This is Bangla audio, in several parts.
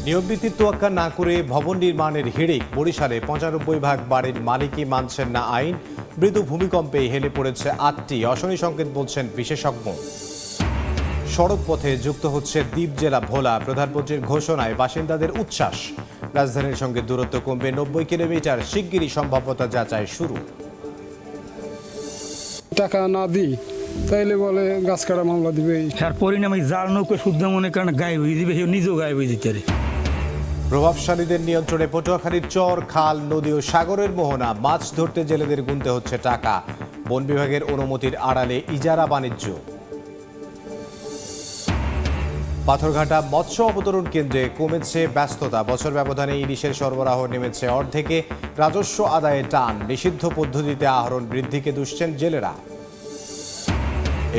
নিয়মনীতির তোয়াক্কা না করে ভবন নির্মাণের হিড়িক। বরিশালে ৯৫ ভাগ বাড়ির মালিকই মানছেন না আইন। মৃদু ভূমিকম্পে হেলে পড়েছে ৮টি। অশনি সংকেত বলছেন বিশেষজ্ঞ। সড়ক পথে যুক্ত হচ্ছে দ্বীপ জেলা ভোলা। প্রধানমন্ত্রীর ঘোষণায় বাসিন্দাদের উচ্ছ্বাস। রাজধানীর সঙ্গে দূরত্ব কমবে ৯০ কিলোমিটার। শিগগিরই সম্ভাব্যতা যাচাই শুরু। টাকা না দিই তাইলে বলে গাছ কাটা মামলা দিবে। তার পরিণামে যার নৌকা শুদ্ধ মনে করেন গায়েব হয়ে দিবে, নিজেও গায়েব হয়ে যেতে পারে। প্রভাবশালীদের নিয়ন্ত্রণে পটুয়াখালীর চর, খাল, নদী ও সাগরের মোহনা। মাছ ধরতে জেলেদের গুনতে হচ্ছে টাকা। বন বিভাগের অনুমতির আড়ালে ইজারা বাণিজ্য। পাথরঘাটা মৎস্য অবতরণ কেন্দ্রে কমেছে ব্যস্ততা। বছর ব্যবধানে ইলিশের সরবরাহ নেমেছে অর্ধেকে। রাজস্ব আদায়ে টান। নিষিদ্ধ পদ্ধতিতে আহরণ বৃদ্ধিকে দুষছেন জেলেরা।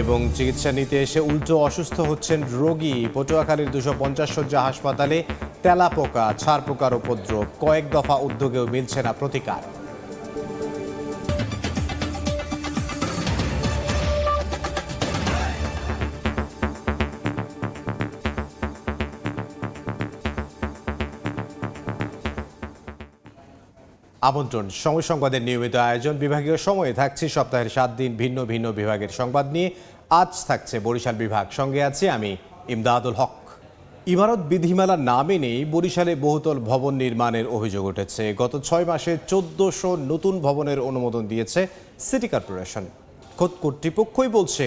এবং চিকিৎসা নিতে এসে উল্টো অসুস্থ হচ্ছেন রোগী। পটুয়াখালীর ২৫০ শয্যা হাসপাতালে তেলাপোকা, ছারপোকার উপদ্রব। কয়েক দফা উদ্যোগেও মিলছে না প্রতিকার। আমন্ত্রণ সময় সংবাদের নিয়মিত আয়োজন। বিভাগীয় সময়ে থাকছি সপ্তাহের ৭ দিন ভিন্ন ভিন্ন বিভাগের সংবাদ নিয়ে। আজ থাকছে বরিশাল বিভাগ। সঙ্গে আছি আমি ইমদাদুল হক। ইমারত বিধিমালা না মেনেই বরিশালে বহুতল ভবন নির্মাণের অভিযোগ উঠেছে। গত ৬ মাসে ১৪০০ নতুন ভবনের অনুমোদন দিয়েছে সিটি কর্পোরেশন। খোদ কর্তৃপক্ষই বলছে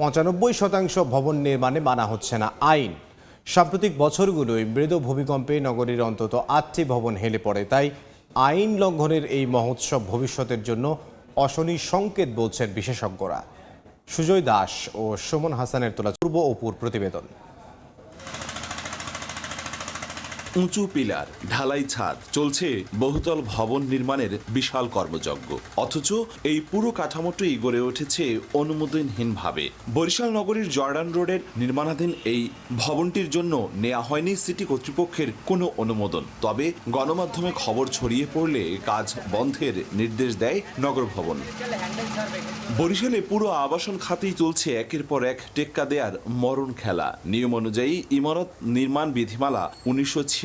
৯৫% ভবন নির্মাণে মানা হচ্ছে না আইন। সাম্প্রতিক বছরগুলোয় মৃদু ভূমিকম্পে নগরীর অন্তত ৮টি ভবন হেলে পড়ে। তাই আইন লঙ্ঘনের এই মহোৎসব ভবিষ্যতের জন্য অশনি সংকেত বলছেন বিশেষজ্ঞরা। সুজয় দাস ও সুমন হাসানের তোলা পূর্ব অপুর প্রতিবেদন। উঁচু পিলার, ঢালাই ছাদ, চলছে বহুতল ভবন নির্মাণের বিশাল কর্মযজ্ঞ। অথচ এই পুরো কাঠামোটি গড়ে উঠেছে অনুমোদনহীনভাবে। বরিশাল নগরীর জর্ডান রোডের নির্মাণাধীন এই ভবনটির জন্য নেওয়া হয়নি সিটি কর্তৃপক্ষের কোনো অনুমোদন। তবে গণমাধ্যমে খবর ছড়িয়ে পড়লে কাজ বন্ধের নির্দেশ দেয় নগর ভবন। বরিশালে পুরো আবাসন খাতেই চলছে একের পর এক টেক্কা দেয়ার মরণ খেলা। নিয়ম অনুযায়ী ইমারত নির্মাণ বিধিমালা ১৯৯৬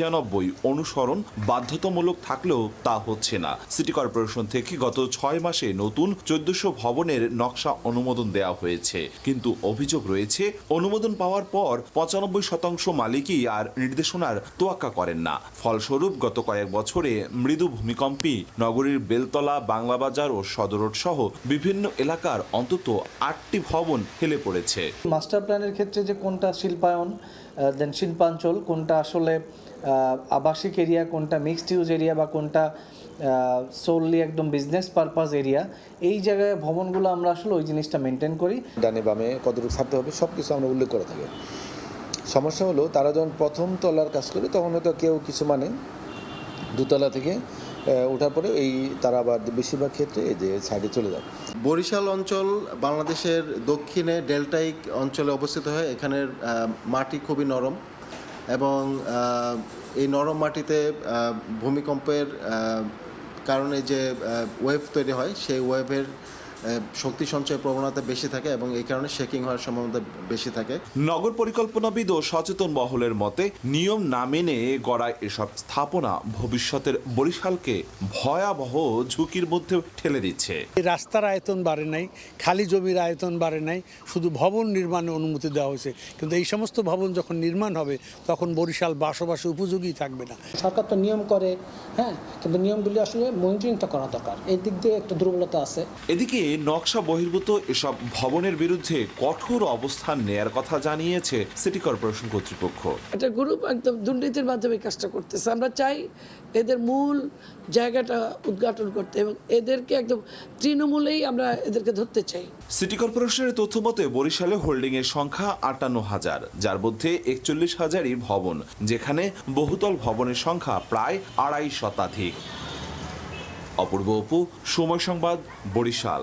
অনুসরণ বাধ্যতামূলক থাকলেও তা হচ্ছে না। সিটি কর্পোরেশন থেকে গত ৬ মাসে নতুন ১৪০০ ভবনের নকশা অনুমোদন দেওয়া হয়েছে। কিন্তু অভিযোগ রয়েছে, অনুমোদন পাওয়ার পর ৯৫% মালিকই আর নির্দেশনার তোয়াক্কা করেন না। ফলস্বরূপ গত কয়েক বছরে মৃদু ভূমিকম্পে নগরীর বেলতলা, বাংলাবাজার ও সদর রোড সহ বিভিন্ন এলাকার অন্তত ৮টি ভবন হেলে পড়েছে। মাস্টার প্ল্যানের ক্ষেত্রে যে কোনটা শিল্পায়ন, দেন শিল্পাঞ্চল, কোনটা আসলে আবাসিক এরিয়া, কোনটা মিক্সড ইউজ এরিয়া বা কোনটা সোললি একদম বিজনেস পারপাস এরিয়া, এই জায়গায় ভবনগুলো আমরা আসলে ওই জিনিসটা মেনটেন করি। ডানে বামে কতটুকু ছাড়তে হবে সব কিছু আমরা উল্লেখ করে থাকি। সমস্যা হলো তারা যখন প্রথম তলার কাজ করে তখন হয়তো কেউ কিছু মানে দোতলা থেকে ওঠার পরে তারা আবার বেশিরভাগ ক্ষেত্রে এই যে সাইডে চলে যায়। বরিশাল অঞ্চল বাংলাদেশের দক্ষিণে ডেল্টাইক অঞ্চলে অবস্থিত হয়। এখানের মাটি খুবই নরম এবং এই নরম মাটিতে ভূমিকম্পের কারণে যে ওয়েভ তৈরি হয় সেই ওয়েভের শক্তি সঞ্চয় প্রবণতা বেশি থাকে এবং এই কারণে শেকিং হওয়ার সম্ভাবনা বেশি থাকে। নগর পরিকল্পনাবিদ ও সচেতন মহলের মতে নিয়ম না মেনে গড়া এসব স্থাপনা ভবিষ্যতের বরিশালকে ভয়াবহ ঝুঁকির মধ্যে ঠেলে দিচ্ছে। রাস্তার আয়তন বাড়ে নাই, খালি জমির আয়তন বাড়ে নাই, শুধু ভবন নির্মাণে অনুমতি দেওয়া হয়েছে। কিন্তু এই সমস্ত ভবন যখন নির্মাণ হবে তখন বরিশাল বসবাসে উপযোগী থাকবে না। সরকার তো নিয়ম করে, হ্যাঁ, কিন্তু নিয়মগুলি আসলে মনিটরিংটা করা দরকার। এই দিক দিয়ে একটা দুর্বলতা আছে। এদিকে নকশা বহির্ভূত এসব ভবনের বিরুদ্ধে কঠোর অবস্থান নেয়ার কথা জানিয়েছে সিটি কর্পোরেশন কর্তৃপক্ষ। এটা গ্রুপ একদম দুর্নীতির মাধ্যমে কাজটা করতেছে। আমরা চাই এদের মূল জায়গাটা উদ্ঘাটন করতে এবং এদেরকে একদম তৃণমূলেই আমরা এদেরকে ধরতে চাই। সিটি কর্পোরেশনের তথ্য মতে বরিশালে হোল্ডিং এর সংখ্যা ৫৮,০০০, যার মধ্যে ৪১,০০০ই ভবন, যেখানে বহুতল ভবনের সংখ্যা প্রায় ২৫ শতাধিক। অপূর্ব অপু, সময় সংবাদ, বরিশাল।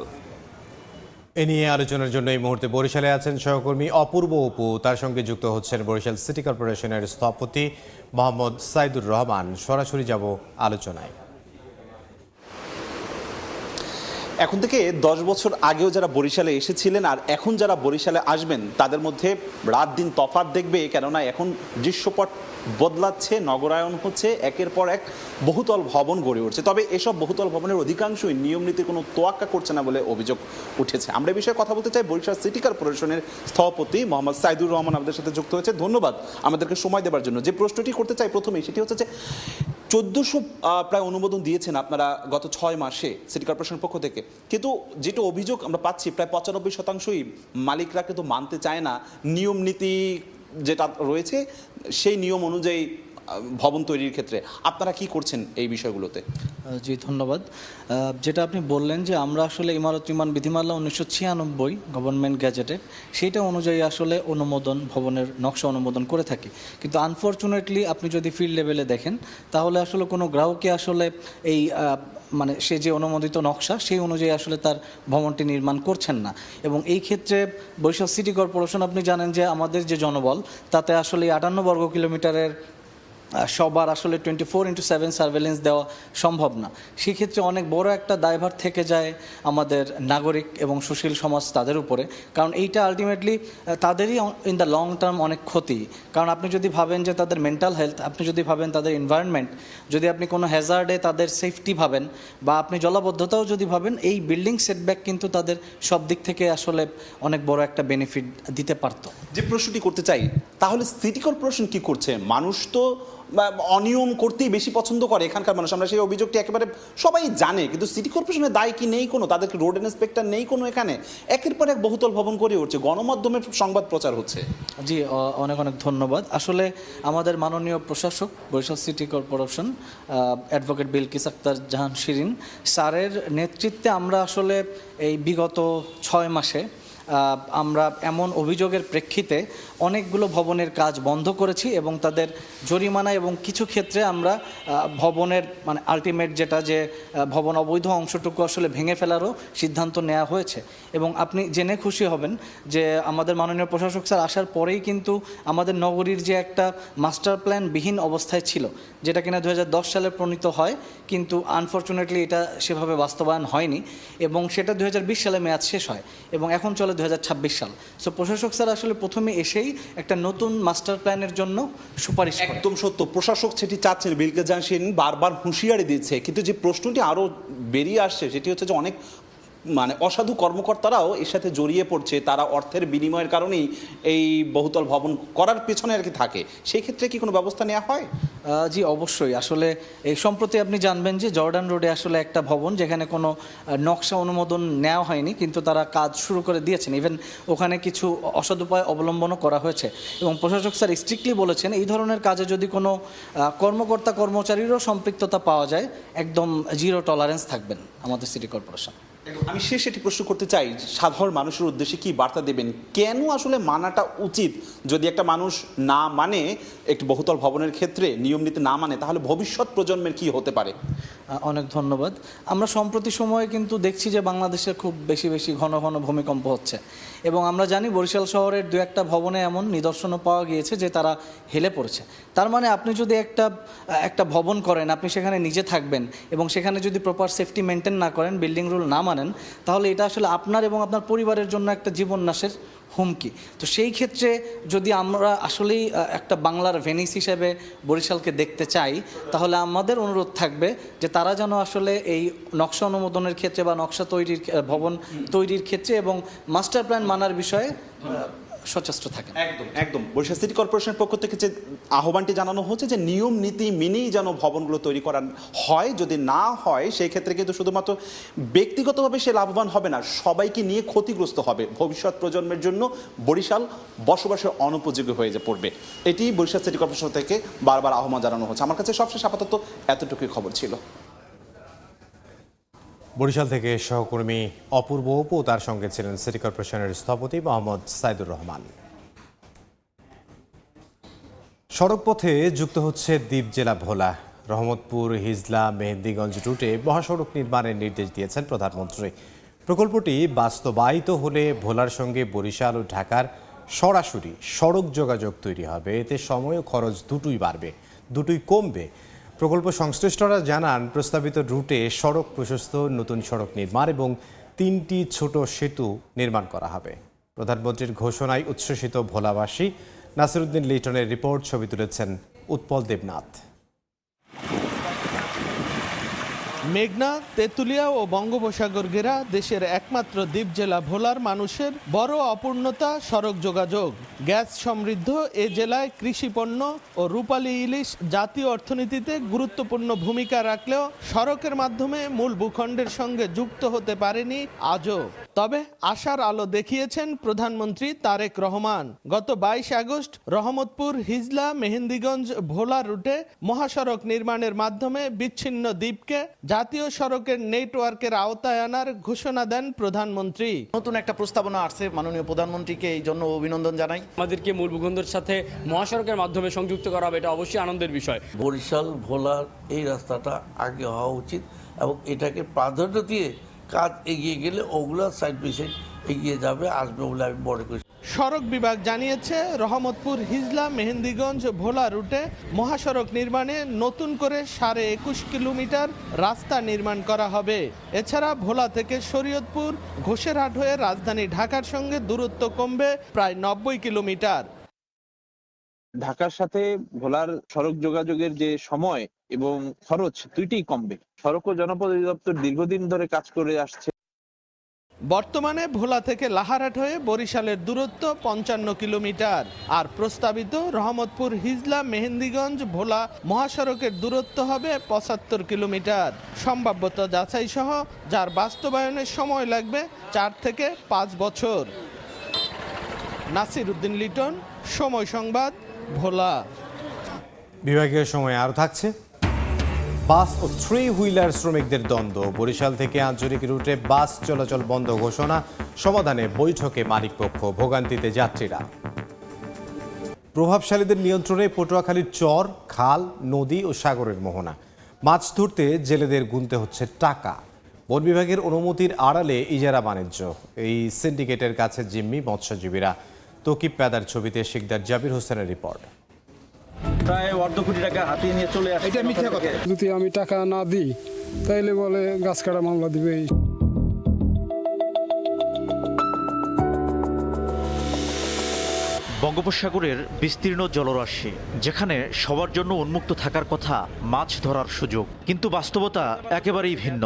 এ নিয়ে আলোচনার জন্য এই মুহূর্তে বরিশালে আছেন সহকর্মী অপূর্ব অপু। তার সঙ্গে যুক্ত হচ্ছেন বরিশাল সিটি কর্পোরেশনের স্থপতি মোহাম্মদ সাইদুর রহমান। সরাসরি যাব আলোচনায়। এখন থেকে 10 বছর আগেও যারা বরিশালে এসেছিলেন আর এখন যারা বরিশালে আসবেন তাদের মধ্যে রাত দিন তফাৎ দেখবে, কেননা এখন দৃশ্যপট বদলাচ্ছে, নগরায়ন হচ্ছে, একের পর এক বহুতল ভবন গড়ে উঠছে। তবে এসব বহুতল ভবনের অধিকাংশই নিয়ম নীতির কোনো তোয়াক্কা করছে না বলে অভিযোগ উঠেছে। আমরা এই বিষয়ে কথা বলতে চাই বরিশাল সিটি কর্পোরেশনের স্থপতি মোহাম্মদ সাইদুর রহমান আমাদের সাথে যুক্ত হয়েছে। ধন্যবাদ আমাদেরকে সময় দেওয়ার জন্য। যে প্রশ্নটি করতে চাই প্রথমেই সেটি হচ্ছে যে 1400 প্রায় অনুমোদন দিয়েছেন আপনারা গত 6 মাসে সিটি কর্পোরেশনের পক্ষ থেকে, কিন্তু যেটা অভিযোগ আমরা পাচ্ছি প্রায় 95%ই মালিকরা কিন্তু মানতে চায় না নিয়ম নীতি যেটা রয়েছে সেই নিয়ম অনুযায়ী ভবন তৈরির ক্ষেত্রে। আপনারা কি করছেন এই বিষয়গুলোতে? জি ধন্যবাদ। যেটা আপনি বললেন যে আমরা আসলে ইমারত নির্মাণ বিধিমালা 1996 গভর্নমেন্ট গ্যাজেটে সেইটা অনুযায়ী আসলে অনুমোদন, ভবনের নকশা অনুমোদন করে থাকি, কিন্তু আনফর্চুনেটলি আপনি যদি ফিল্ড লেভেলে দেখেন তাহলে আসলে কোনো গ্রাহকই আসলে এই মানে সে যে অনুমোদিত নকশা সেই অনুযায়ী আসলে তার ভবনটি নির্মাণ করছেন না। এবং এই ক্ষেত্রে বরিশাল সিটি কর্পোরেশন, আপনি জানেন যে আমাদের যে জনবল তাতে আসলে 58 বর্গ কিলোমিটারের সবার আসলে 24/7 সার্ভেলেন্স দেওয়া সম্ভব না। সেক্ষেত্রে অনেক বড় একটা দায়ভার থেকে যায় আমাদের নাগরিক এবং সুশীল সমাজ তাদের উপরে, কারণ এইটা আলটিমেটলি তাদেরই ইন দ্য লং টার্ম অনেক ক্ষতি। কারণ আপনি যদি ভাবেন যে তাদের মেন্টাল হেলথ, আপনি যদি ভাবেন তাদের এনভায়রনমেন্ট, যদি আপনি কোনো হ্যাজার্ডে তাদের সেফটি ভাবেন বা আপনি জলাবদ্ধতাও যদি ভাবেন, এই বিল্ডিং সেটব্যাক কিন্তু তাদের সব দিক থেকে আসলে অনেক বড় একটা বেনিফিট দিতে পারতো। যে প্রশ্নটি করতে চাই, তাহলে সিটি কর্পোরেশন কি করছে? মানুষ তো অনিয়ম করতেই বেশি পছন্দ করে এখানকার মানুষ, আমরা সেই অভিযোগটি একেবারে সবাই জানে, কিন্তু সিটি কর্পোরেশনের দায় কি নেই কোনো? তাদেরকে রোড ইন্সপেক্টর নেই কোনো? এখানে একের পর এক বহুতল ভবন করে উঠছে, গণমাধ্যমে সংবাদ প্রচার হচ্ছে। জি অনেক অনেক ধন্যবাদ। আসলে আমাদের মাননীয় প্রশাসক Barishal city corporation advocate Bilkis Akter Jahan Shirin স্যারের নেতৃত্বে আমরা আসলে এই বিগত 6 মাসে আমরা এমন অভিযোগের প্রেক্ষিতে অনেকগুলো ভবনের কাজ বন্ধ করেছি এবং তাদের জরিমানা এবং কিছু ক্ষেত্রে আমরা ভবনের মানে আলটিমেট যেটা যে ভবন অবৈধ অংশটুকু আসলে ভেঙে ফেলারও সিদ্ধান্ত নেওয়া হয়েছে। এবং আপনি জেনে খুশি হবেন যে আমাদের মাননীয় প্রশাসক স্যার আসার পরেই কিন্তু আমাদের নগরীর যে একটা মাস্টার প্ল্যান বিহীন অবস্থায় ছিল, যেটা কিনা 2010 সালে প্রণীত হয়, কিন্তু আনফর্চুনেটলি এটা সেভাবে বাস্তবায়ন হয়নি এবং সেটা 2020 সালে মেয়াদ শেষ হয় এবং এখন চলে 2026 সাল। সো প্রশাসক স্যার আসলে প্রথমে এসেই একটা নতুন মাস্টার প্ল্যানের জন্য সুপারিশ করেন। একদম সত্য, প্রশাসক সেটি চাচ্ছেন, বিলকিস জাহান শিরিন বারবার হুঁশিয়ারি দিচ্ছে, কিন্তু যে প্রশ্নটি আরও বেরিয়ে আসছে সেটি হচ্ছে যে অনেক মানে অসাধু কর্মকর্তারাও এর সাথে জড়িয়ে পড়ছে, তারা অর্থের বিনিময়ের কারণেই এই বহুতল ভবন করার পেছনে আর কি থাকে। সেই ক্ষেত্রে কি কোনো ব্যবস্থা নেওয়া হয়? জি অবশ্যই। আসলে এই সম্প্রতি আপনি জানবেন যে জর্ডান রোডে আসলে একটা ভবন যেখানে কোনো নকশা অনুমোদন নেওয়া হয়নি, কিন্তু তারা কাজ শুরু করে দিয়েছেন। ইভেন ওখানে কিছু অসদুপায় অবলম্বনও করা হয়েছে এবং প্রশাসক স্যার স্ট্রিক্টলি বলেছেন এই ধরনের কাজে যদি কোনো কর্মকর্তা কর্মচারীরও সম্পৃক্ততা পাওয়া যায়, একদম জিরো টলারেন্স থাকবেন আমাদের সিটি কর্পোরেশন। আমি শেষে একটি প্রশ্ন করতে চাই, সাধারণ মানুষের উদ্দেশ্যে কি বার্তা দেবেন? কেন আসলে মানাটা উচিত? যদি একটা মানুষ না মানে, একটি বহুতল ভবনের ক্ষেত্রে নিয়ম নীতি না মানে, তাহলে ভবিষ্যৎ প্রজন্মের কি হতে পারে? অনেক ধন্যবাদ। আমরা সম্প্রতি সময়ে কিন্তু দেখছি যে বাংলাদেশে খুব বেশি ঘন ঘন ভূমিকম্প হচ্ছে এবং আমরা জানি বরিশাল শহরের 2-1টা ভবনে এমন নিদর্শনও পাওয়া গিয়েছে যে তারা হেলে পড়েছে। তার মানে আপনি যদি একটা ভবন করেন, আপনি সেখানে নিজে থাকবেন এবং সেখানে যদি প্রপার সেফটি মেনটেন না করেন, বিল্ডিং রুল না মানেন, তাহলে এটা আসলে আপনার এবং আপনার পরিবারের জন্য একটা জীবন নাশের হুমকি। তো সেই ক্ষেত্রে যদি আমরা আসলেই একটা বাংলার ভেনিস হিসেবে বরিশালকে দেখতে চাই, তাহলে আমাদের অনুরোধ থাকবে যে তারা যেন আসলে এই নকশা অনুমোদনের ক্ষেত্রে বা নকশা তৈরির ভবন তৈরির ক্ষেত্রে এবং মাস্টার প্ল্যান মানার বিষয়ে সচেষ্ট থাকেন। একদম বরিশাল সিটি কর্পোরেশনের পক্ষ থেকে যে আহ্বানটি জানানো হচ্ছে যে নিয়ম নীতি মেনেই যেন ভবনগুলো তৈরি করা হয়, যদি না হয় সেই ক্ষেত্রে কিন্তু শুধুমাত্র ব্যক্তিগতভাবে সে লাভবান হবে না, সবাইকে নিয়ে ক্ষতিগ্রস্ত হবে। ভবিষ্যৎ প্রজন্মের জন্য বরিশাল বসবাসের অনুপযোগী হয়ে পড়বে। এটি বরিশাল সিটি কর্পোরেশন থেকে বারবার আহ্বান জানানো হচ্ছে। আমার কাছে সবশেষ আপাতত এতটুকুই খবর ছিল। বরিশাল থেকে সহকর্মী অপূর্ব অপু, তার সঙ্গে ছিলেন সিটি কর্পোরেশনের স্থপতি মোহাম্মদ সাইদুর রহমান। সড়কপথে যুক্ত হচ্ছে দ্বীপ জেলা ভোলা। রহমতপুর, হিজলা, মেহেন্দিগঞ্জ রুটে মহাসড়ক নির্মাণের নির্দেশ দিয়েছেন প্রধানমন্ত্রী। প্রকল্পটি বাস্তবায়িত হলে ভোলার সঙ্গে বরিশাল ও ঢাকার সরাসরি সড়ক যোগাযোগ তৈরি হবে। এতে সময় ও খরচ দুটোই বাড়বে, দুটোই কমবে। প্রকল্প সংশ্লিষ্টরা জানান, প্রস্তাবিত রুটে সড়ক প্রশস্ত, নতুন সড়ক নির্মাণ এবং 3টি ছোট সেতু নির্মাণ করা হবে। প্রধানমন্ত্রীর ঘোষণায় উচ্ছ্বসিত ভোলাবাসী। নাসিরউদ্দিন লিটনের রিপোর্ট, ছবি তুলেছেন উৎপল দেবনাথ। মেঘনা, তেঁতুলিয়া ও বঙ্গোপসাগর ঘেরা দেশের একমাত্র দ্বীপ জেলা ভোলার মানুষের বড় অপূর্ণতা সড়ক যোগাযোগ। গ্যাস সমৃদ্ধ এ জেলায় কৃষিপণ্য ও রূপালী ইলিশ জাতীয় অর্থনীতিতে গুরুত্বপূর্ণ ভূমিকা রাখলেও সড়কের মাধ্যমে মূল ভূখণ্ডের সঙ্গে যুক্ত হতে পারেনি আজও। তবে আশার আলো দেখিয়েছেন প্রধানমন্ত্রী তারেক রহমান। গত 22 আগস্ট রহমতপুর, হিজলা, মেহেন্দিগঞ্জ, ভোলা রুটে মহাসড়ক নির্মাণের মাধ্যমে বিচ্ছিন্ন দ্বীপকে জাতীয় সড়কের নেটওয়ার্কের আওতায় আনার ঘোষণা দেন প্রধানমন্ত্রী। নতুন একটা প্রস্তাবনা আসছে, মাননীয় প্রধানমন্ত্রীকে এই জন্য অভিনন্দন জানাই। আমাদেরকে মূল ভূখণ্ডের সাথে মহাসড়কের মাধ্যমে সংযুক্ত করা হবে, এটা অবশ্যই আনন্দের বিষয়। বরিশাল ভোলার এই রাস্তাটা আগে হওয়া উচিত এবং এটাকে প্রাধান্য দিয়ে কাজ এগিয়ে গেলে ওগুলো সাইড বাই সাইড এগিয়ে যাবে, আসবে বলে আমি মনে করি। সড়ক বিভাগ জানিয়েছে, রহমতপুর, হিজলা, মেহেন্দিগঞ্জ, ভোলা রুটে মহাসড়ক নির্মাণে নতুন করে 21.5 কিলোমিটার রাস্তা নির্মাণ করা হবে। এছাড়া ভোলা থেকে শরীয়তপুর, ঘোষেরহাট হয়ে রাজধানী ঢাকার সঙ্গে দূরত্ব কমবে প্রায় 90 কিলোমিটার। ঢাকার সাথে ভোলার সড়ক যোগাযোগের যে সময় এবং খরচ দুইটিই কমবে। সড়ক ও জনপদ অধিদপ্তর দীর্ঘদিন ধরে কাজ করে আসছে। বর্তমানে ভোলা থেকে লাহারহাট হয়ে বরিশালের দূরত্ব 55 কিলোমিটার, আর প্রস্তাবিত রহমতপুর, হিজলা, মেহেন্দিগঞ্জ, ভোলা মহাসড়কের দূরত্ব হবে 75 কিলোমিটার। সম্ভাব্যতা যাচাই সহ যার বাস্তবায়নের সময় লাগবে 4 থেকে 5 বছর। নাসিরউদ্দিন লিটন, সময় সংবাদ, ভোলা। বিভাগীয় সময় আরও থাকছে। বাস ও 3 হুইলার শ্রমিকদের দ্বন্দ্ব। বরিশাল থেকে আঞ্চলিক রুটে বাস চলাচল বন্ধ ঘোষণা, সমাধানে বৈঠকে মালিকপক্ষ, ভোগান্তিতে যাত্রীরা। প্রভাবশালীদের নিয়ন্ত্রণে পটুয়াখালীর চর, খাল, নদী ও সাগরের মোহনা। মাছ ধরতে জেলেদের গুনতে হচ্ছে টাকা। বন বিভাগের অনুমতির আড়ালে ইজারা বাণিজ্য। এই সিন্ডিকেটের কাছে জিম্মি মৎস্যজীবীরা। তকিব পেদার ছবিতে শিকদার জাবির হোসেনের রিপোর্ট। প্রায় 1.5 কোটি টাকা হাতিয়ে নিয়ে চলে আসে। যদি আমি টাকা না দিই তাইলে বলে গাছ কাটা মামলা দিবে। বঙ্গোপসাগরের বিস্তীর্ণ জলরাশি, যেখানে সবার জন্য উন্মুক্ত থাকার কথা মাছ ধরার সুযোগ, কিন্তু বাস্তবতা একেবারেই ভিন্ন।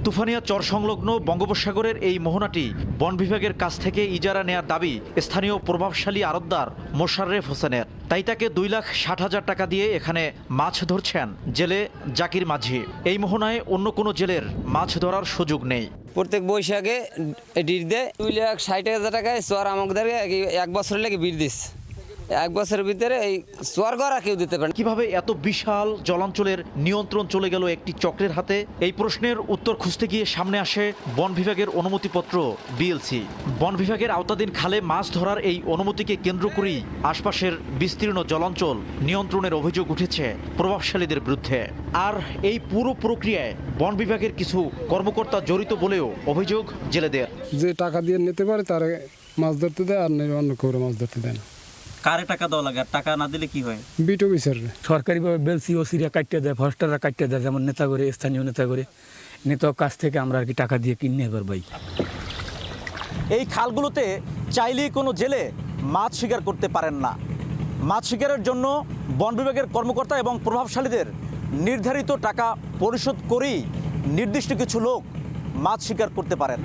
তুফানিয়া চর সংলগ্ন বঙ্গোপসাগরের এই মোহনাটি বন বিভাগের কাছ থেকে ইজারা নেয়ার দাবি স্থানীয় প্রভাবশালী আড়তদার মোশাররেফ হোসেনের। তাই তাকে 2,60,000 টাকা দিয়ে এখানে মাছ ধরছেন জেলে জাকির মাঝি। এই মোহনায় অন্য কোনো জেলের মাছ ধরার সুযোগ নেই। প্রত্যেক বৈশাখে ডিট দেয় 2,60,000 টাকায় চর আমাদেরকে 1 বছর লেগে বিট দিচ্ছে। 1 বছরের ভিতরে এই চর গড়া কেউ দিতে পারে। কিভাবে এত বিশাল জলাঞ্চলের নিয়ন্ত্রণ চলে গেল একটি চক্রের হাতে? এই প্রশ্নের উত্তর খুঁজতে গিয়ে সামনে আসে বন বিভাগের অনুমতিপত্র বিএলসি। বন বিভাগের আওতাধীন খালে মাছ ধরার এই অনুমতিকে কেন্দ্র করেই আশপাশের বিস্তীর্ণ জলাঞ্চল নিয়ন্ত্রণের অভিযোগ উঠেছে প্রভাবশালীদের বিরুদ্ধে। আর এই পুরো প্রক্রিয়ায় বন বিভাগের কিছু কর্মকর্তা জড়িত বলেও অভিযোগ জেলেদের। যে টাকা দিয়ে নিতে পারে তারে মাছ ধরতে দেয়, আর অন্য কেউ মাছ ধরতে দেয় না। কারে টাকা দেওয়া লাগে, আর টাকা না দিলে কি হয়? বিটো বিচার সরকারিভাবে বেলসি ও সিরিয়া কাটিয়ে দেয়, ফরেস্টাররা কাটিয়ে দেয়, যেমন নেতা করে, স্থানীয় নেতা করে। নেতার কাছ থেকে আমরা আর কি টাকা দিয়ে কিনে এবার ভাই। এই খালগুলোতে চাইলেই কোনো জেলে মাছ শিকার করতে পারেন না। মাছ শিকারের জন্য বন বিভাগের কর্মকর্তা এবং প্রভাবশালীদের নির্ধারিত টাকা পরিশোধ করেই নির্দিষ্ট কিছু লোক মাছ শিকার করতে পারেন।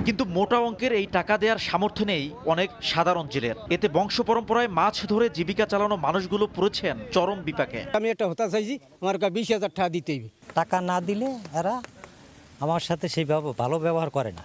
কিন্তু মোটা অঙ্কের এই টাকা দেওয়ার সামর্থ্য নেই অনেক সাধারণ জেলের। এতে বংশ পরম্পরায় মাছ ধরে জীবিকা চালানো মানুষগুলো পড়েছেন চরম বিপাকে। আমি একটা হতা চাইছি, আমার 20,000 টাকা দিতেই। টাকা না দিলে এরা আমার সাথে সেইভাবে ভালো ব্যবহার করে না।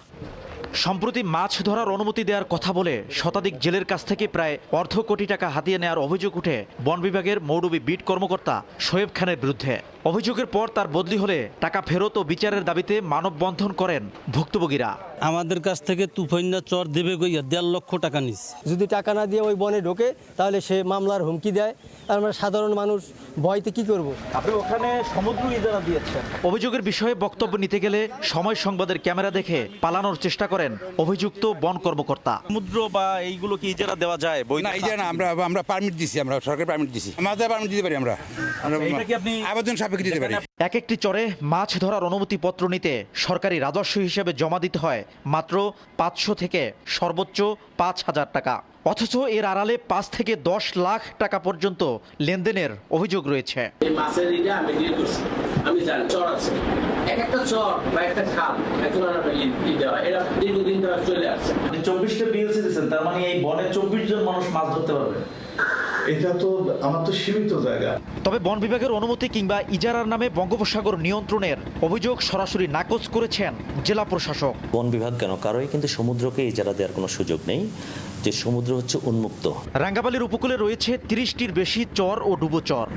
সম্প্রতি মাছ ধরার অনুমতি দেওয়ার কথা বলে শতাধিক জেলের কাছ থেকে প্রায় 1/2 কোটি টাকা হাতিয়ে নেওয়ার অভিযোগ উঠে বন বিভাগের মৌলভী বিট কর্মকর্তা শোয়েব খানের বিরুদ্ধে। অভিযোগের পর তার বদলি হলে টাকা ফেরত ও বিচারের দাবিতে মানববন্ধন করেন ভুক্তভোগীরা। আমাদের কাছ থেকে তুফাইনা চর দেবে গইয়া 1.5 লক্ষ টাকা নিস। যদি টাকা না দিয়ে ওই বনে ঢোকে তাহলে সে মামলার হুমকি দেয়। আমরা সাধারণ মানুষ ভয়তে কি করব? আপনি ওখানে সমুদ্র ইজারা দিয়েছেন। অভিযোগের বিষয়ে বক্তব্য নিতে গেলে সময় সংবাদের ক্যামেরা দেখে পালানোর চেষ্টা করেন করেন অভিযুক্ত বন কর্মকর্তা। সমুদ্র বা এইগুলো কি ইজারা দেওয়া যায়? না ইজারা না, আমরা পারমিট দিছি, আমরা সরকার পারমিট দিছি, আমাদের পারমিট দিতে পারি, আমরা এটা কি আপনি আবেদন সাপেক্ষে দিতে পারি। এক একটি চরে মাছ ধরার অনুমতিপত্র নিতে সরকারি রাজস্ব হিসেবে জমা দিতে হয় মাত্র 500 থেকে সর্বোচ্চ 5000 টাকা। অথচ এর আড়ালে 5 থেকে 10 লাখ টাকা পর্যন্ত লেনদেনের অভিযোগ রয়েছে। এই মাছের ইটা আমি ডিল করছি, আমি জানি চর আছে, এক একটা চর বা একটা খাল এখন এটা দীর্ঘদিন ধরে চলে আসছে। 24টা বিএলসি দিয়েছেন, তার মানে এই বনে 24 জন মানুষ মাছ ধরতে পারবে। এটা তো আমার তো সীমিত জায়গা। তবে বন বিভাগের অনুমতি কিংবা ইজারার নামে বঙ্গোপসাগর নিয়ন্ত্রণের অভিযোগ সরাসরি নাকচ করেছেন জেলা প্রশাসক। বন বিভাগ কেন, কারোই কিন্তু সমুদ্রকে ইজারা দেওয়ার কোনো সুযোগ নেই, যে সমুদ্র হচ্ছে উন্মুক্ত। রাঙ্গাবালির উপকূলে রয়েছে 30টির বেশি চর ও ডুবোচর।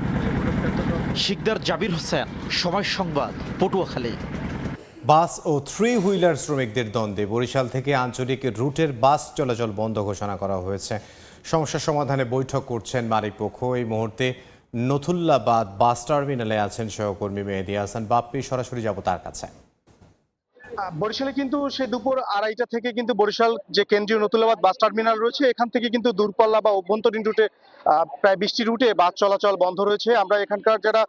শিকদার জাবির হোসেন, সময় সংবাদ, পটুয়াখালী। বাস ও 3 হুইলার শ্রমিকদের দ্বন্দ্বে বরিশাল থেকে আঞ্চলিক রুটের বাস চলাচল বন্ধ ঘোষণা করা হয়েছে। সমস্যা সমাধানে বৈঠক করছেন মালিকপক্ষ। এই মুহূর্তে নথুল্লাবাদ বাস টার্মিনালে আছেন সহকর্মী মেহেদী হাসান বাপ্পি। সরাসরি যাব তার কাছে। বরিশালে কিন্তু সেই দুপুর 2:30টা থেকে কিন্তু বরিশাল যে কেন্দ্রীয় নতুল্লাবাদ বাস টার্মিনাল রয়েছে, এখান থেকে কিন্তু দূরপাল্লা বা অভ্যন্তরীণ রুটে প্রায় 20টি রুটে বাস চলাচল বন্ধ রয়েছে। আমরা এখানকার যারা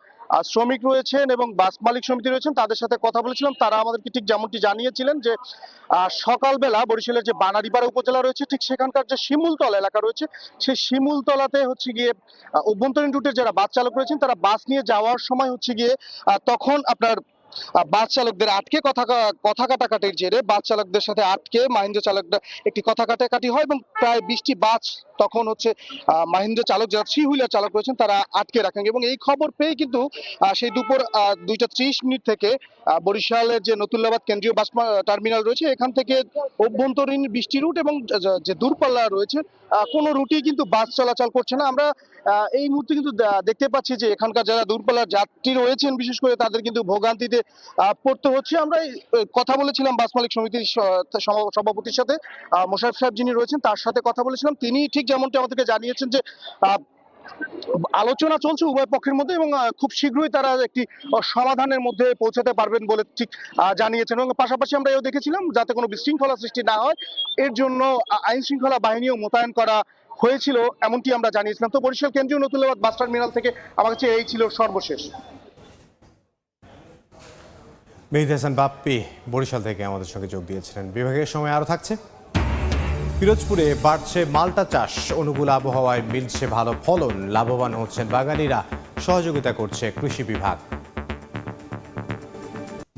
শ্রমিক রয়েছেন এবং বাস মালিক সমিতি রয়েছেন তাদের সাথে কথা বলেছিলাম। তারা আমাদেরকে ঠিক যেমনটি জানিয়েছিলেন যে সকালবেলা বরিশালের যে বানারীপাড়া উপজেলা রয়েছে ঠিক সেখানকার যে শিমুলতলা এলাকা রয়েছে, সেই শিমুলতলাতে হচ্ছে গিয়ে অভ্যন্তরীণ রুটের যারা বাস চালক রয়েছেন তারা বাস নিয়ে যাওয়ার সময় হচ্ছে গিয়ে তখন আপনার বাস চালকদের আটকে কথা কাটাকাটির জেরে বাস চালকদের সাথে আটকে মাহিন্দ্র চালকরা একটি কথা কাটাকাটি হয় এবং প্রায় 20টি বাস তখন হচ্ছে মাহিন্দ্র চালক যারা 3 হুইলার চালক রয়েছেন তারা আটকে রাখেন। এবং এই খবর পেয়ে কিন্তু সেই দুপুর 2:30 থেকে বরিশালের যে নতুল্লাবাদ কেন্দ্রীয় বাস টার্মিনাল রয়েছে এখান থেকে অভ্যন্তরীণ 20টি রুট এবং যে দূরপাল্লা রয়েছে কোনো রুটই কিন্তু বাস চলাচল করছে না। আমরা এই মুহূর্তে কিন্তু দেখতে পাচ্ছি যে এখানকার যারা দূরপাল্লার যাত্রী রয়েছেন বিশেষ করে তাদের কিন্তু ভোগান্তিতে পড়তে হচ্ছে। আমরা কথা বলেছিলাম বাস মালিক সমিতির সভাপতির সাথে, মোশারফ সাহেব যিনি রয়েছেন তার সাথে কথা বলেছিলাম। তিনি ঠিক যেমনটি আমাদেরকে জানিয়েছেন যে আলোচনা চলছে উভয় পক্ষের মধ্যে এবং খুব শীঘ্রই তারা একটি সমাধানের মধ্যে পৌঁছাতে পারবেন বলে ঠিক জানিয়েছেন। এবং পাশাপাশি আমরা এও দেখেছিলাম যাতে কোনো বিশৃঙ্খলা সৃষ্টি না হয় এর জন্য আইন শৃঙ্খলা বাহিনীও মোতায়েন করা হয়েছিল এমনটি আমরা জানিয়েছিলাম। তো বরিশাল কেন্দ্রীয় নতুল্লাবাদ বাস টার্মিনাল থেকে আমার কাছে এই ছিল সর্বশেষ। মেহেদী হাসান বাপ্পি বরিশাল থেকে আমাদের সঙ্গে যোগ দিয়েছিলেন। বিভাগের সময় আরও থাকছে। পিরোজপুরে বাড়ছে মাল্টা চাষ, অনুকূল আবহাওয়ায় মিলছে ভালো ফলন, লাভবান হচ্ছেন বাগানীরা, সহযোগিতা করছে কৃষি বিভাগ।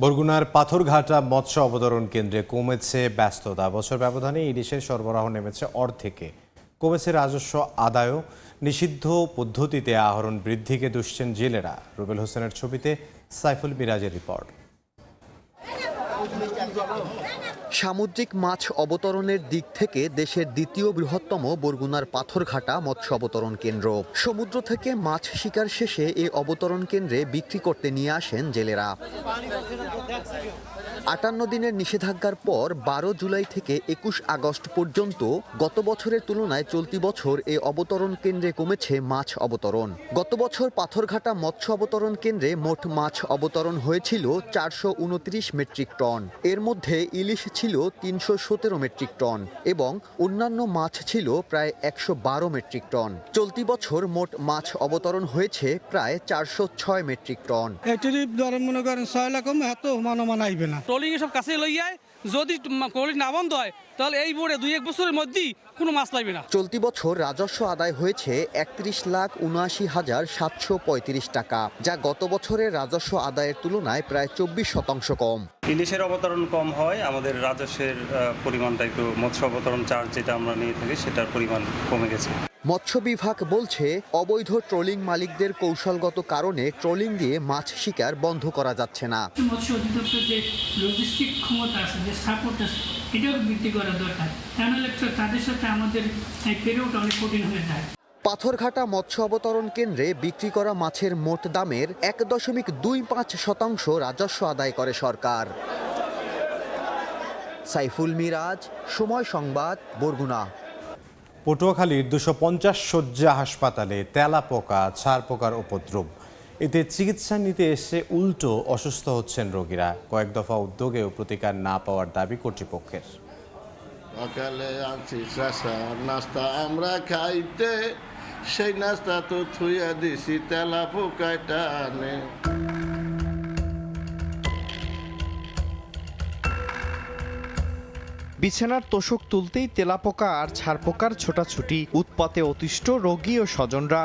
বরগুনার পাথরঘাটা মৎস্য অবতরণ কেন্দ্রে কমেছে ব্যস্ততা, বছর ব্যবধানে ইলিশের সরবরাহ নেমেছে অর্ধেকে। কমেছে রাজস্ব আদায়ও, নিষিদ্ধ পদ্ধতিতে আহরণ বৃদ্ধিকে দুষছেন জেলেরা। রুবেল হোসেনের ছবিতে সাইফুল মিরাজের রিপোর্ট। সামুদ্রিক মাছ অবতরণের দিক থেকে দেশের দ্বিতীয় বৃহত্তম বরগুনার পাথরঘাটা মৎস্য অবতরণ কেন্দ্র। সমুদ্র থেকে মাছ শিকার শেষে এই অবতরণ কেন্দ্রে বিক্রি করতে নিয়ে আসেন জেলেরা। 58 দিনের নিষেধাজ্ঞার পর 12 জুলাই থেকে 21 আগস্ট পর্যন্ত গত বছরের তুলনায় চলতি বছর এই অবতরণ কেন্দ্রে কমেছে মাছ অবতরণ। গত বছর পাথরঘাটা মৎস্য অবতরণ কেন্দ্রে মোট মাছ অবতরণ হয়েছিল 429 মেট্রিক টন। এর মধ্যে ইলিশ ছিল 317 মেট্রিক টন এবং অন্যান্য মাছ ছিল প্রায় 112 মেট্রিক টন। চলতি বছর মোট মাছ অবতরণ হয়েছে প্রায় 406 মেট্রিক টন। মনে করেন 6 লাখ এত মানমান আইবে না। ট্রলিং সব কাছে লইয়ায় যদি ট্রলিং না বন্ধ হয় তাহলে এই বোর্ডে 2-1 বছরের মধ্যেই কোনো মাছ লাগবে না। চলতি বছর রাজস্ব আদায় হয়েছে 31,79,735 টাকা, যা গত বছরের রাজস্ব আদায়ের তুলনায় প্রায় 24% কম। ইলিশের অবতরণ কম হয়, আমাদের রাজস্বের পরিমাণটা একটু মৎস্য অবতরণ চার্জ যেটা আমরা নিয়ে থাকি সেটার পরিমাণ কমে গেছে। মৎস্য বিভাগ বলছে অবৈধ ট্রলিং মালিকদের কৌশলগত কারণে ট্রলিং দিয়ে মাছ শিকার বন্ধ করা যাচ্ছে না। মৎস্য অধিদপ্তর যে লজিস্টিক ক্ষমতা আছে, যে সাপোর্ট আছে, এটাও বৃদ্ধি করা দরকার। তাহলে তাদের সাথে আমাদের পেরিয়ড অনেক কঠিন হয়ে যায়। পাথরঘাটা মৎস্য অবতরণ কেন্দ্রে বিক্রি করা মাছের মোট দামের 1.25% রাজস্ব আদায় করে সরকার। সাইফুল মিরাজ, সময় সংবাদ, বরগুনা। পটুয়াখালীর 250 শয্যা হাসপাতালে তেলাপোকা, ছারপোকার উপদ্রব। এতে চিকিৎসা নিতে এসে উল্টো অসুস্থ হচ্ছেন রোগীরা। কয়েক দফা উদ্যোগেও প্রতিকার না পাওয়ার দাবি কর্তৃপক্ষের। সকালে আনছি নাস্তা আমরা খাইতে, সেই নাস্তা তো থুইয়া দিছি তেলা পোকাটা আনে। বিছানার তোষক তুলতেই তেলাপোকা আর ছারপোকার ছোটাছুটি, উৎপাতে অতিষ্ঠ রোগী ও স্বজনরা।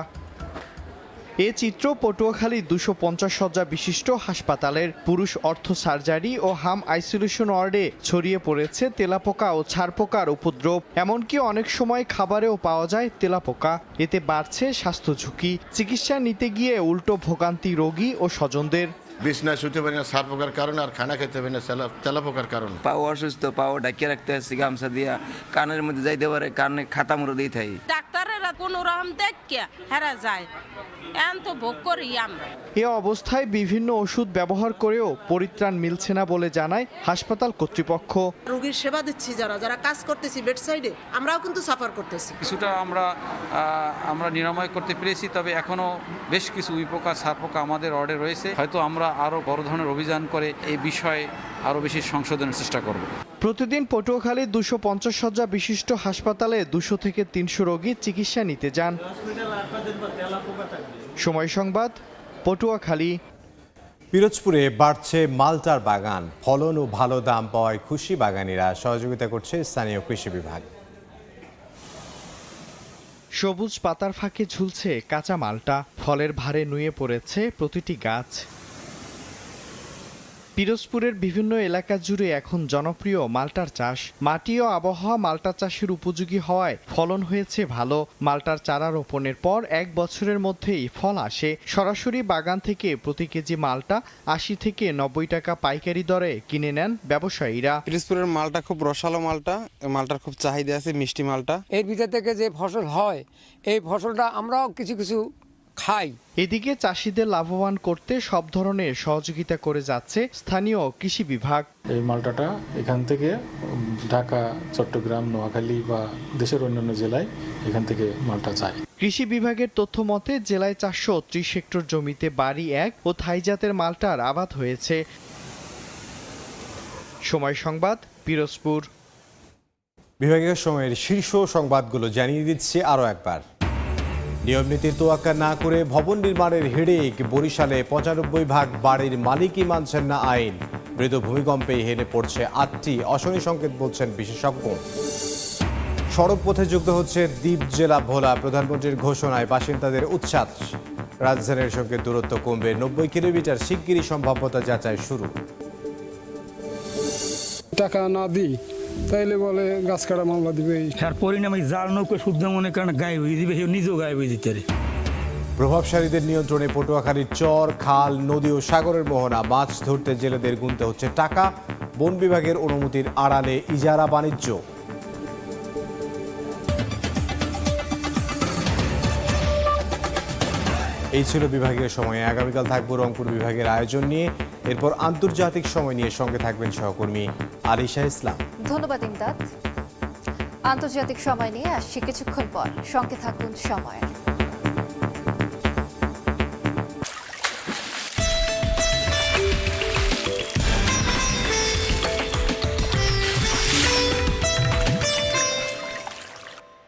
এ চিত্র পটুয়াখালী 250 শয্যা বিশিষ্ট হাসপাতালের পুরুষ অর্থ সার্জারি ও হাম আইসোলেশন ওয়ার্ডে ছড়িয়ে পড়েছে তেলাপোকা ও ছারপোকার উপদ্রব। এমনকি অনেক সময় খাবারেও পাওয়া যায় তেলাপোকা। এতে বাড়ছে স্বাস্থ্য ঝুঁকি। চিকিৎসা নিতে গিয়ে উল্টো ভোগান্তি রোগী ও স্বজনদের। বিছনা শুতে পারি না সার পোকার কারণে, আর খানা খেতে পারি না তেলা পোকার কারণে। পাও অসুস্থ, পাও ঢাকিয়ে রাখতে আসছি গামছা দিয়া, কানের মধ্যে যাইতে পারে, কানে খাতা মুড়ে দিয়ে থাই। ডাক্তারেরা কোন রকম দেখে হেরা যায়, এন তো ভোগ করি আমরা। এ অবস্থায় বিভিন্ন ওষুধ ব্যবহার করেও পরিত্রাণ মিলছে না বলে জানায় হাসপাতাল কর্তৃপক্ষ। রোগীর সেবা দিচ্ছি, যারা কাজ করতেছি বেড সাইডে, আমরাও কিন্তু সাফার করতেছি। কিছুটা আমরা নিরাময় করতে পেরেছি, তবে এখনো বেশ কিছু উইপোকা ছারপোকা আমাদের ওয়ার্ডে রয়েছে। হয়তো আমরা আরো বড় ধরনের অভিযান করে এই বিষয়ে আরো বেশি সংশোধনের চেষ্টা করব। প্রতিদিন পটুয়াখালী 250 শয্যা বিশিষ্ট হাসপাতালে 200 থেকে 300 রোগী চিকিৎসা নিতে যান। সময় সংবাদ, পটুয়াখালী। পিরোজপুরে বাড়ছে মালটার বাগান। ফলন ও ভালো দাম পাওয়ায় খুশি বাগানীরা। সহযোগিতা করছে স্থানীয় কৃষি বিভাগ। সবুজ পাতার ফাঁকে ঝুলছে কাঁচা মালটা, ফলের ভারে নুয়ে পড়েছে প্রতিটি গাছ। পিরোজপুরের বিভিন্ন এলাকা জুড়ে এখন জনপ্রিয় মালটার চাষ। মাটি ও আবহাওয়া মালটা চাষের উপযোগী হওয়ায় ফলন হয়েছে ভালো। মালটার চারা রোপণের পর 1 বছরের মধ্যেই ফল আসে। সরাসরি বাগান থেকে প্রতি কেজি মালটা 80 থেকে 90 টাকা পাইকারি দরে কিনে নেন ব্যবসায়ীরা। পিরোজপুরের মালটা খুব রসালো মালটা, মালটার খুব চাহিদা আছে, মিষ্টি মালটা। এর ভিতর থেকে যে ফসল হয়, এই ফসলটা আমরাও কিছু খাই। এদিকে চাষিদের লাভবান করতে সব ধরনের সহযোগিতা করে যাচ্ছে স্থানীয় কৃষি বিভাগ। এই মালটাটা এখান থেকে ঢাকা, চট্টগ্রাম, নোয়াখালী বা দেশের অন্যান্য জেলায় এখান থেকে মালটা যায়। কৃষি বিভাগের তথ্য মতে জেলায় 430 হেক্টর জমিতে বাড়ি 1 ও থাই জাতের মালটার আবাদ হয়েছে। সময় সংবাদ, পিরোজপুর। বিভাগীয় সময়ের শীর্ষ সংবাদগুলো জানিয়ে দিচ্ছি আরও একবার। নিয়মনীতির তোয়াক্কা না করে ভবন নির্মাণের হিড়িক। বরিশালে 95% বাড়ির মালিকই মানছেন না আইন। মৃদু ভূমিকম্পে হেলে পড়ছে 8টি অশনি সংকেত বলছেন বিশেষজ্ঞ। সড়ক পথে যুক্ত হচ্ছে দ্বীপ জেলা ভোলা। প্রধানমন্ত্রীর ঘোষণায় বাসিন্দাদের উচ্ছ্বাস। রাজধানীর সঙ্গে দূরত্ব কমবে 90 কিলোমিটার। শিগগিরই সম্ভাব্যতা যাচাই শুরু। টাকা না দিই তাইলে বলে গাছ কাটা মামলা দিবে। আর পরিণামে জাল নৌকা শুদ্ধ মনে করেন গায়েব হয়ে দিবে, নিজেও গায়েব হয়ে দিতে। প্রভাবশালীদের নিয়ন্ত্রণে পটুয়াখালীর চর, খাল, নদী ও সাগরের মোহনা। মাছ ধরতে জেলেদের গুনতে হচ্ছে টাকা। বন বিভাগের অনুমতির আড়ালে ইজারা বাণিজ্য। এই ছিল বিভাগীয় সময়ে। আগামীকাল থাকবো রংপুর বিভাগের আয়োজন নিয়ে, এরপর আন্তর্জাতিক সময় নিয়ে। সঙ্গে থাকবেন সহকর্মী আলিশা ইসলাম। ধন্যবাদ ইমদাদ। আন্তর্জাতিক সময় নিয়ে আসছি কিছুক্ষণ পর। সঙ্গে থাকুন সময়।